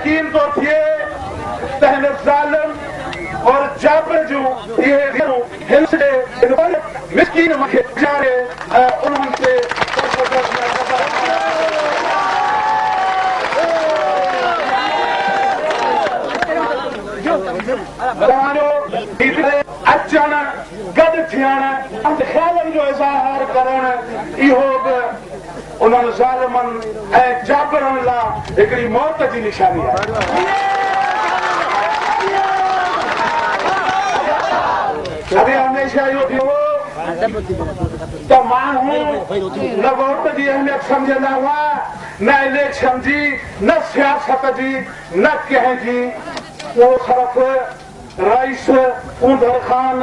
यकीन तो थिए त हिन ज़ालिम और जाबर जो इहे हिंसे मिस्कीन मूंखे गुज़ारे उन्हनि ते अचण गॾु थियण ख़्यालनि जो इज़हार करण इहो बि उन्हनि ज़ालिमनि ऐं जाबरनि लाइ हिकिड़ी मौत जी निशानी आहे। हमेशा इहो थियो त माण्हू न वोट जी अहमियत सम्झंदा हुआ, न इलेक्शन जी, न सियासत जी, न कंहिंजी। उहो सिर्फ़ु रईस ऊंदड़ ख़ान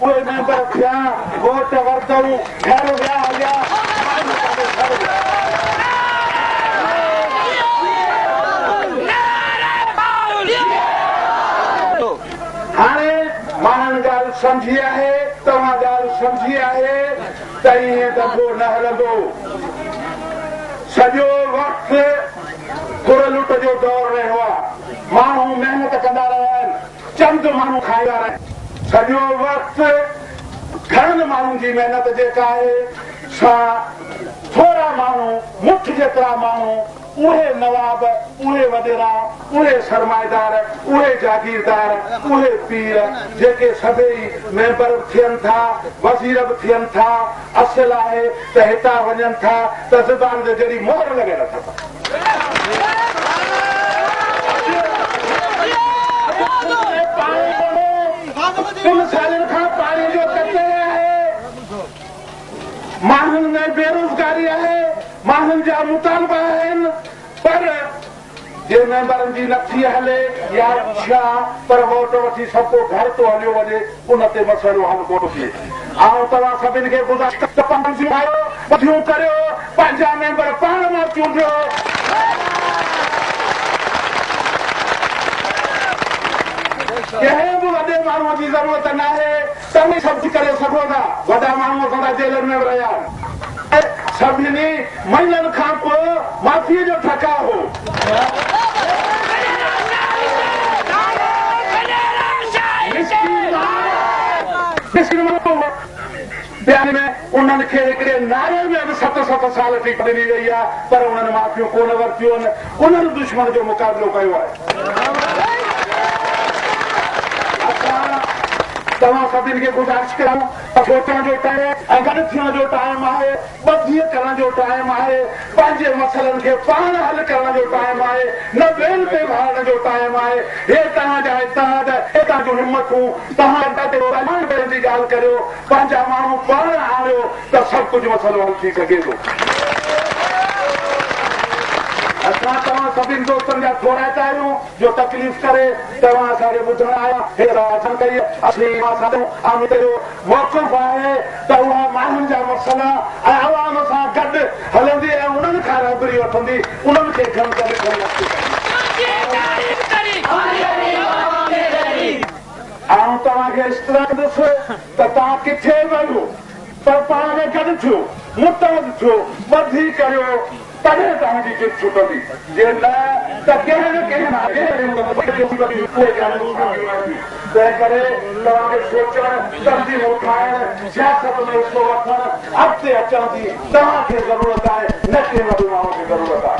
उहे मेंबर थिया, वोट वरितऊं, घर विया हलिया। हाणे माण्हुनि ॻाल्हि सम्झी आहे, तव्हां ॻाल्हि सम्झी आहे त ईअं दफ़ो न हलंदो। सॼो वक़्तु घुर लुट जो दौर रहियो आहे। माण्हू महिनत कंदा रहिया आहिनि, चंद माण्हू खाईंदा रहिया। सॼो वक़्तु घणनि माण्हुनि जी महिनत जेका आहे सा थोरा माण्हू, मुठ जेतिरा माण्हू, उहे नवाब, उहे वॾेरा, उहे सरमाएदार, उहे जागीरदार, उहे पीर जेके सभई मेंबर बि थियनि था, वज़ीर बि थियनि था। असुल आहे त हितां वञनि था त ज़ुबान ते जहिड़ी मोहर लॻे नथा। टिनि सालनि खां पाणी जो कटे आहे, माण्हुनि में बेरोज़गारी आहे, माण्हुनि जा मुतालबा आहिनि, पर जे मेंबरनि जी नथी हले या छा, पर वोट वठी सभु को घर तो हलियो वञे, उन ते मसइलो हल कोन थिए। ऐं तव्हां सभिनि खे गुज़ारिश करियो, पंहिंजा मेंबर पाण मां चूंडियो। कंहिं बि वॾे माण्हूअ जी ज़रूरत न आहे, तव्हां सभु करे सघो था। वॾा माण्हू असांजा जेलनि में रहिया आहिनि, सभिनी महीननि खां पोइ माफ़ीअ जो ठका हो। बयान में उन्हनि खे हिकिड़े नारे में बि 7-7 साल टिक ॾिनी वई आहे, पर उन्हनि माफ़ियूं कोन वरितियूं आहिनि। उन्हनि दुश्मन जो मुक़ाबिलो कयो आहे। तव्हां सभिनि खे गुज़ारिश कयूं त सोचण जो टाइम ऐं गॾु थियण जो टाइम आहे, ॿधी करण जो टाइम आहे, पंहिंजे मसइलनि खे पाण हल करण जो टाइम आहे, न ॿियनि ते भाड़ण जो टाइम आहे। हे तव्हांजा इत्तेहाद, हे तव्हां जूं हिमतूं, तव्हां जी ॻाल्हि करियो, पंहिंजा माण्हू पाण आणियो त सभु कुझु मसइलो हल थी सघे थो। असां तव्हां सभिनि दोस्तनि जा थोराइता आहियूं जो तकलीफ़ करे तव्हां असांखे ॿुधण आया। मौक़िफ़ आहे त उहा माण्हुनि जा मसइला ऐं आवाम सां गॾु हलंदी ऐं उन्हनि खां रहबरी वठंदी, उन्हनि खे ऐं तव्हांखे इस्तरा कंदुसि त तव्हां किथे वियो, पर पाण में गॾु थियो, मुतहद थियो, ॿधी करियो, तॾहिं तव्हांजी जिद छुटंदी। जे न त कंहिं न कंहिं तंहिं करे तव्हांखे सोचण, तंज़ीमूं ठाहिण, सियासत में हिसो वठण, अॻिते अचण जी तव्हांखे ज़रूरत आहे, न कंहिं वॾे माण्हू खे ज़रूरत आहे।